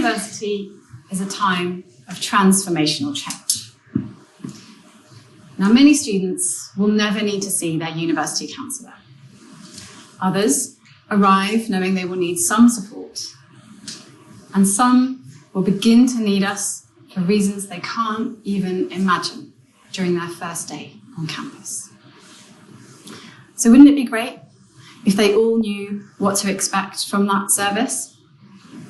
University is a time of transformational change. Now, many students will never need to see their university counsellor. Others arrive knowing they will need some support, and some will begin to need us for reasons they can't even imagine during their first day on campus. So wouldn't it be great if they all knew what to expect from that service?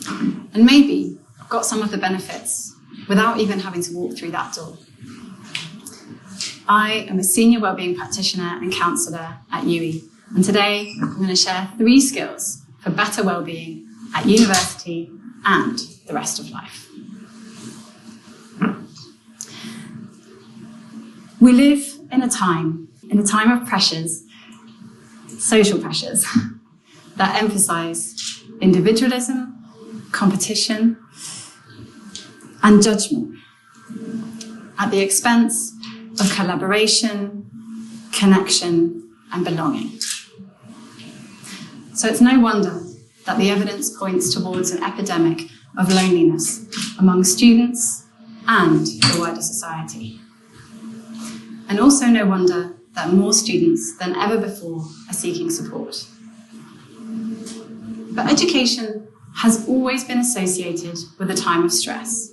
And maybe got some of the benefits without even having to walk through that door. I am a senior wellbeing practitioner and counsellor at TEDxUWE, and today I'm going to share 3 skills for better wellbeing at university and the rest of life. We live in a time of pressures, social pressures, that emphasise individualism, competition, and judgment at the expense of collaboration, connection, and belonging. So it's no wonder that the evidence points towards an epidemic of loneliness among students and the wider society. And also no wonder that more students than ever before are seeking support. But education has always been associated with a time of stress.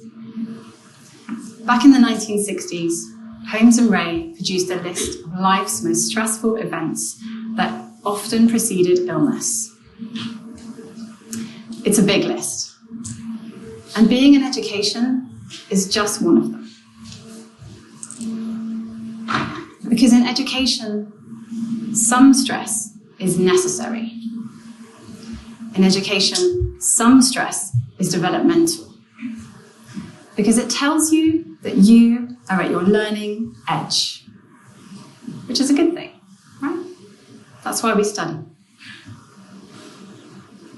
Back in the 1960s, Holmes and Ray produced a list of life's most stressful events that often preceded illness. It's a big list, and being in education is just one of them. Because in education, some stress is necessary. In education, some stress is developmental. Because it tells you that you are at your learning edge, which is a good thing, right? That's why we study.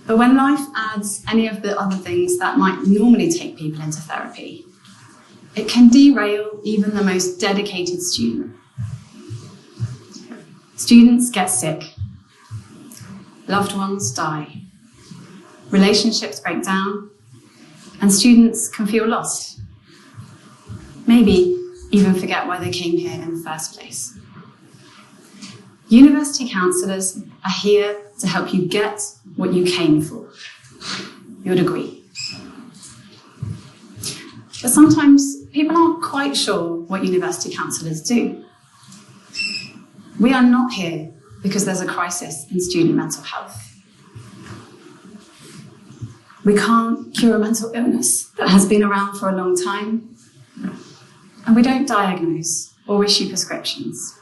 But when life adds any of the other things that might normally take people into therapy, it can derail even the most dedicated student. Students get sick, loved ones die, relationships break down, and students can feel lost. Maybe even forget why they came here in the first place. University counsellors are here to help you get what you came for, your degree. But sometimes people aren't quite sure what university counsellors do. We are not here because there's a crisis in student mental health. We can't cure a mental illness that has been around for a long time, and we don't diagnose or issue prescriptions.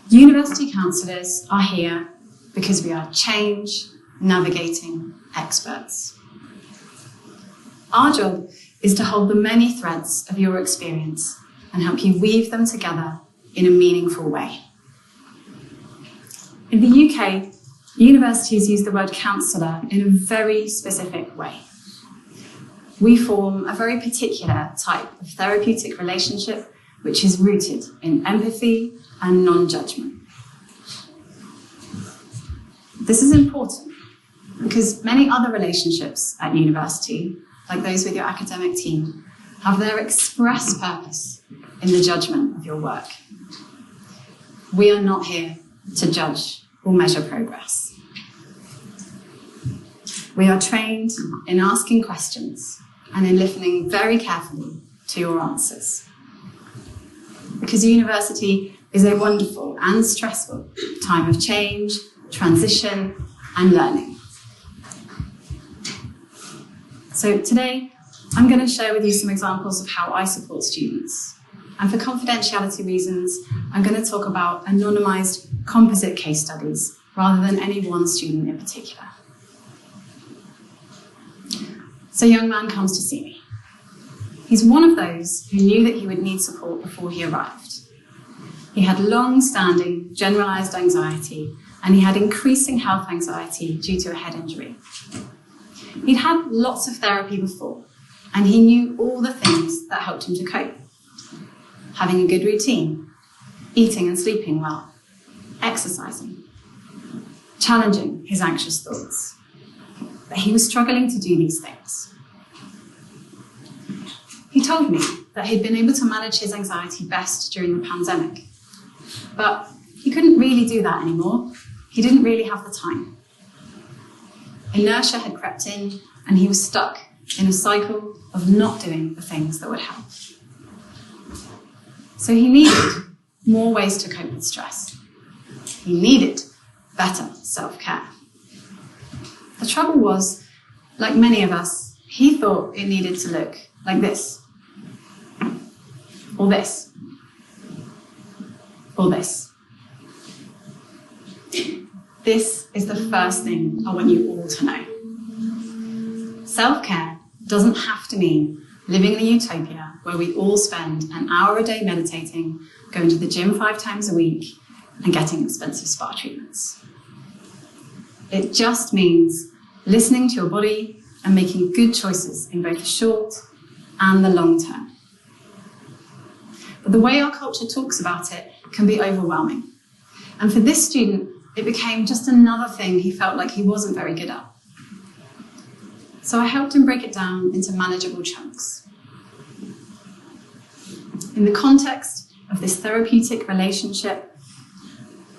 University counsellors are here because we are change navigating experts. Our job is to hold the many threads of your experience and help you weave them together in a meaningful way. In the UK, universities use the word counsellor in a very specific way. We form a very particular type of therapeutic relationship which is rooted in empathy and non-judgment. This is important because many other relationships at university, like those with your academic team, have their express purpose in the judgment of your work. We are not here to judge or measure progress. We are trained in asking questions and in listening very carefully to your answers. Because university is a wonderful and stressful time of change, transition, and learning. So today, I'm going to share with you some examples of how I support students. And for confidentiality reasons, I'm going to talk about anonymised composite case studies rather than any one student in particular. So a young man comes to see me. He's one of those who knew that he would need support before he arrived. He had long-standing generalised anxiety, and he had increasing health anxiety due to a head injury. He'd had lots of therapy before, and he knew all the things that helped him to cope. Having a good routine, eating and sleeping well, exercising, challenging his anxious thoughts. that he was struggling to do these things. He told me that he'd been able to manage his anxiety best during the pandemic, but he couldn't really do that anymore. He didn't really have the time. Inertia had crept in, and he was stuck in a cycle of not doing the things that would help. So he needed more ways to cope with stress. He needed better self-care. The trouble was, like many of us, he thought it needed to look like this, or this, or this. This is the first thing I want you all to know. Self-care doesn't have to mean living in a utopia where we all spend an hour a day meditating, going to the gym 5 times a week, and getting expensive spa treatments. It just means listening to your body and making good choices in both the short and the long term. But the way our culture talks about it can be overwhelming. And for this student, it became just another thing he felt like he wasn't very good at. So I helped him break it down into manageable chunks. In the context of this therapeutic relationship,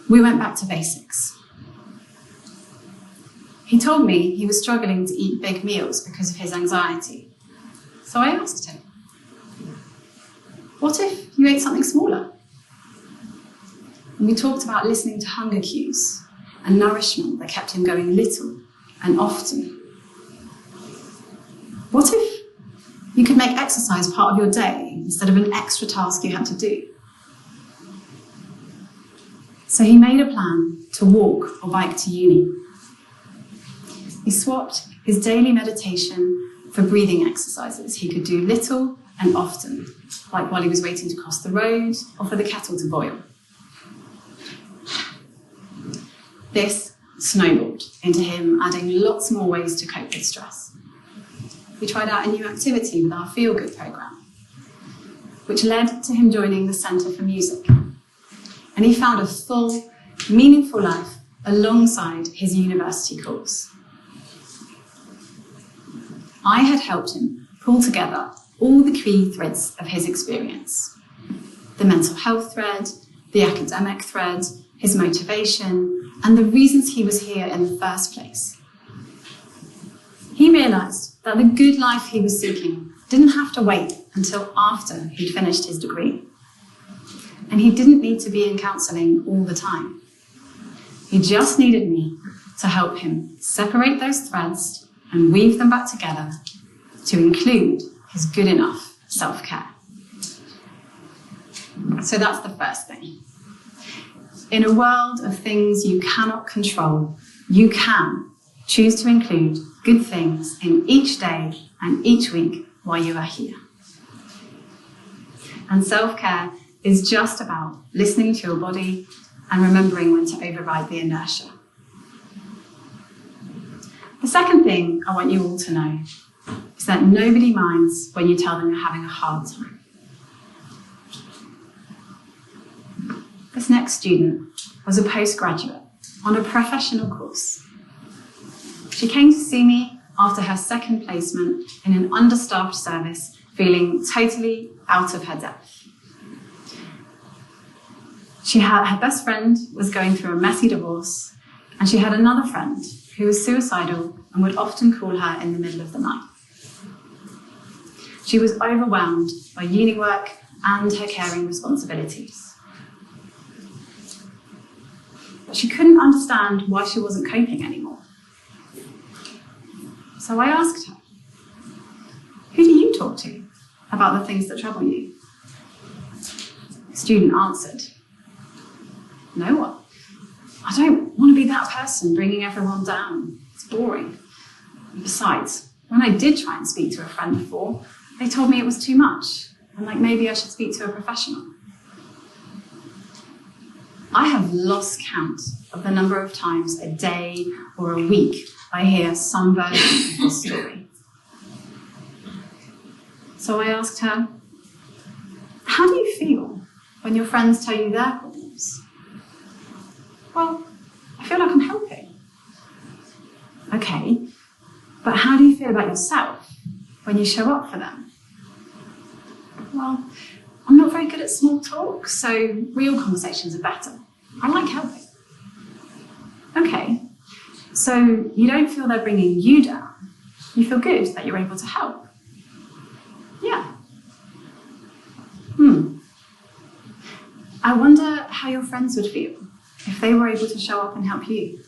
we went back to basics. He told me he was struggling to eat big meals because of his anxiety. So I asked him, what if you ate something smaller? And we talked about listening to hunger cues and nourishment that kept him going little and often. What if you could make exercise part of your day instead of an extra task you had to do? So he made a plan to walk or bike to uni. He swapped his daily meditation for breathing exercises he could do little and often, like while he was waiting to cross the road or for the kettle to boil. This snowballed into him adding lots more ways to cope with stress. We tried out a new activity with our Feel Good programme, which led to him joining the Centre for Music. And he found a full, meaningful life alongside his university course. I had helped him pull together all the key threads of his experience: the mental health thread, the academic thread, his motivation, and the reasons he was here in the first place. He realised that the good life he was seeking didn't have to wait until after he'd finished his degree. And he didn't need to be in counselling all the time. He just needed me to help him separate those threads and weave them back together to include his good enough self-care. So that's the first thing. In a world of things you cannot control, you can choose to include good things in each day and each week while you are here. And self-care is just about listening to your body and remembering when to override the inertia. The second thing I want you all to know is that nobody minds when you tell them you're having a hard time. This next student was a postgraduate on a professional course. She came to see me after her second placement in an understaffed service, feeling totally out of her depth. Her best friend was going through a messy divorce, and she had another friend who was suicidal and would often call her in the middle of the night. She was overwhelmed by uni work and her caring responsibilities. But she couldn't understand why she wasn't coping anymore. So I asked her, who do you talk to about the things that trouble you? The student answered, no one. I don't want to be that person bringing everyone down. It's boring. And besides, when I did try and speak to a friend before, they told me it was too much, and like maybe I should speak to a professional. I have lost count of the number of times a day or a week I hear some version of this story. So I asked her, how do you feel when your friends tell you their problems? Well, I feel like I'm helping. Okay, But how do you feel about yourself when you show up for them? Well, I'm not very good at small talk, so real conversations are better. I like helping. Okay, so you don't feel they're bringing you down. You feel good that you're able to help. Yeah. I wonder how your friends would feel if they were able to show up and help you.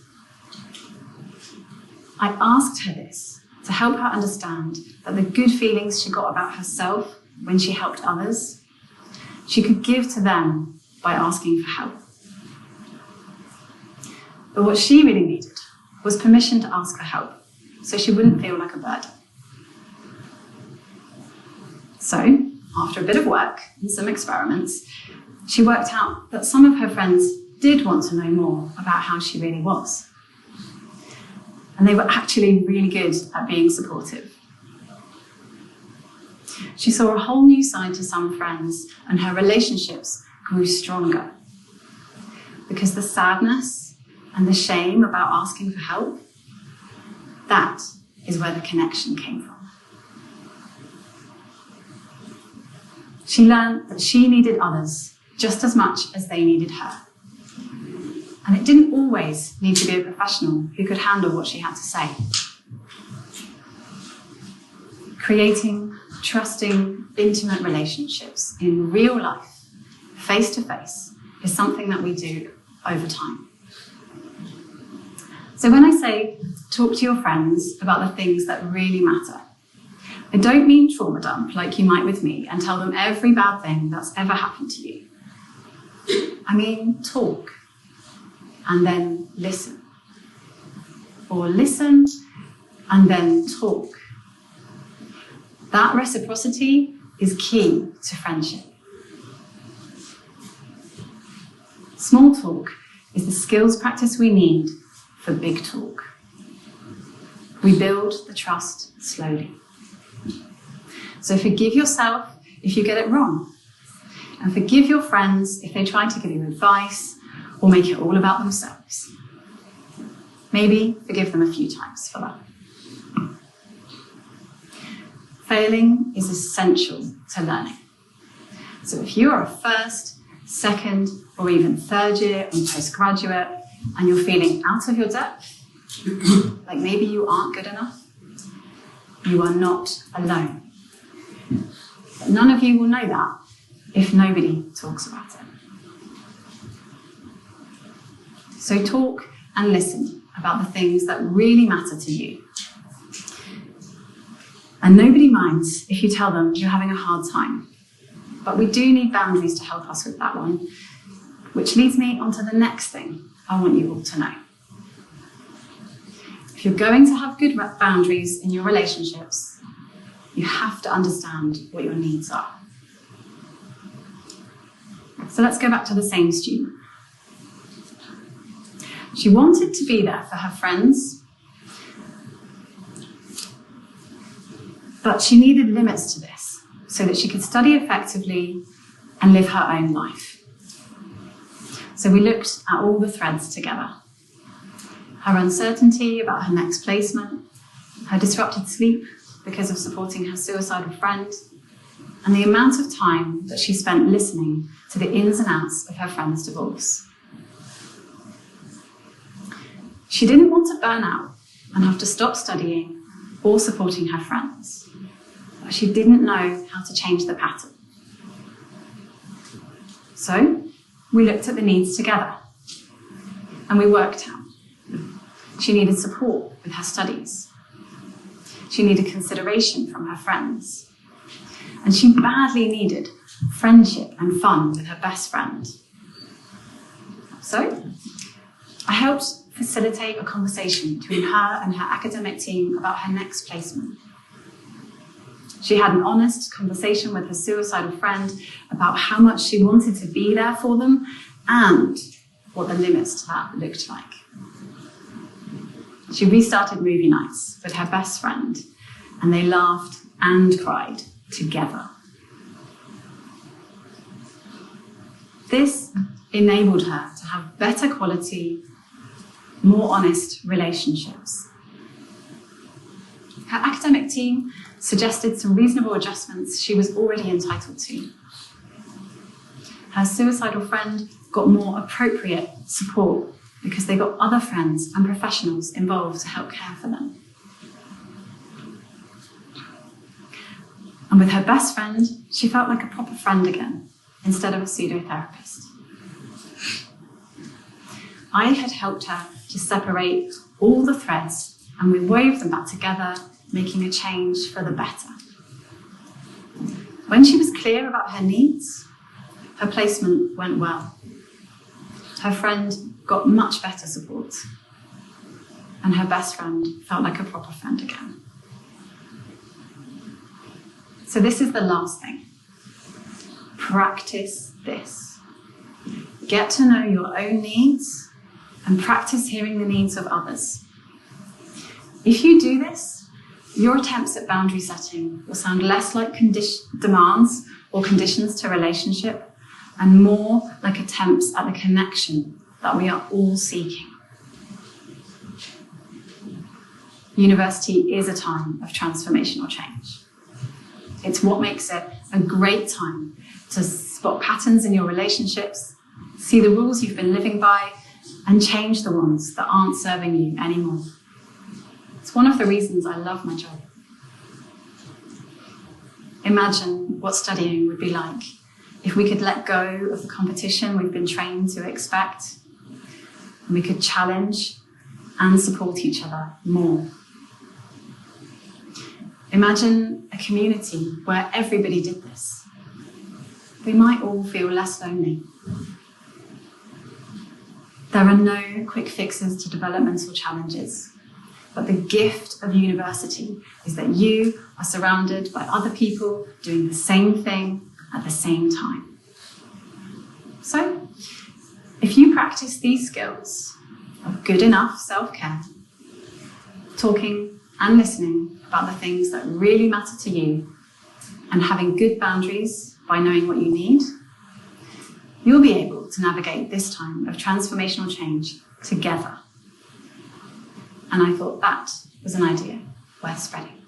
I asked her this to help her understand that the good feelings she got about herself when she helped others, she could give to them by asking for help. But what she really needed was permission to ask for help, so she wouldn't feel like a burden. So, after a bit of work and some experiments, she worked out that some of her friends did want to know more about how she really was. And they were actually really good at being supportive. She saw a whole new side to some friends, and her relationships grew stronger. Because the sadness and the shame about asking for help, that is where the connection came from. She learned that she needed others just as much as they needed her. And it didn't always need to be a professional who could handle what she had to say. Creating trusting, intimate relationships in real life, face to face, is something that we do over time. So when I say talk to your friends about the things that really matter, I don't mean trauma dump like you might with me and tell them every bad thing that's ever happened to you. I mean talk and then listen. Or listen and then talk. That reciprocity is key to friendship. Small talk is the skills practice we need for big talk. We build the trust slowly. So forgive yourself if you get it wrong. And forgive your friends if they try to give you advice or make it all about themselves. Maybe forgive them a few times for that. Failing is essential to learning. So if you are a first, second, or even third year or postgraduate and you're feeling out of your depth, like maybe you aren't good enough, you are not alone. But none of you will know that if nobody talks about it. So talk and listen about the things that really matter to you. And nobody minds if you tell them you're having a hard time. But we do need boundaries to help us with that one, which leads me on to the next thing I want you all to know. If you're going to have good boundaries in your relationships, you have to understand what your needs are. So let's go back to the same student. She wanted to be there for her friends, but she needed limits to this so that she could study effectively and live her own life. So we looked at all the threads together. Her uncertainty about her next placement, her disrupted sleep because of supporting her suicidal friend, and the amount of time that she spent listening to the ins and outs of her friend's divorce. She didn't want to burn out and have to stop studying or supporting her friends, but she didn't know how to change the pattern. So we looked at the needs together and we worked out. She needed support with her studies. She needed consideration from her friends. And she badly needed friendship and fun with her best friend. So I helped facilitate a conversation between her and her academic team about her next placement. She had an honest conversation with her suicidal friend about how much she wanted to be there for them and what the limits to that looked like. She restarted movie nights with her best friend, and they laughed and cried together. This enabled her to have better quality, more honest relationships. Her academic team suggested some reasonable adjustments she was already entitled to. Her suicidal friend got more appropriate support because they got other friends and professionals involved to help care for them. And with her best friend, she felt like a proper friend again, instead of a pseudo-therapist. I had helped her to separate all the threads, and we wove them back together, making a change for the better. When she was clear about her needs, her placement went well. Her friend got much better support, and her best friend felt like a proper friend again. So this is the last thing. Practice this. Get to know your own needs and practice hearing the needs of others. If you do this, your attempts at boundary setting will sound less like demands or conditions to relationship and more like attempts at the connection that we are all seeking. University is a time of transformational change. It's what makes it a great time to spot patterns in your relationships, see the rules you've been living by, and change the ones that aren't serving you anymore. It's one of the reasons I love my job. Imagine what studying would be like if we could let go of the competition we've been trained to expect, and we could challenge and support each other more. Imagine a community where everybody did this. We might all feel less lonely. There are no quick fixes to developmental challenges, but the gift of university is that you are surrounded by other people doing the same thing at the same time. So, if you practice these skills of good enough self-care, talking and listening about the things that really matter to you, and having good boundaries by knowing what you need, you'll be able to navigate this time of transformational change together. And I thought that was an idea worth spreading.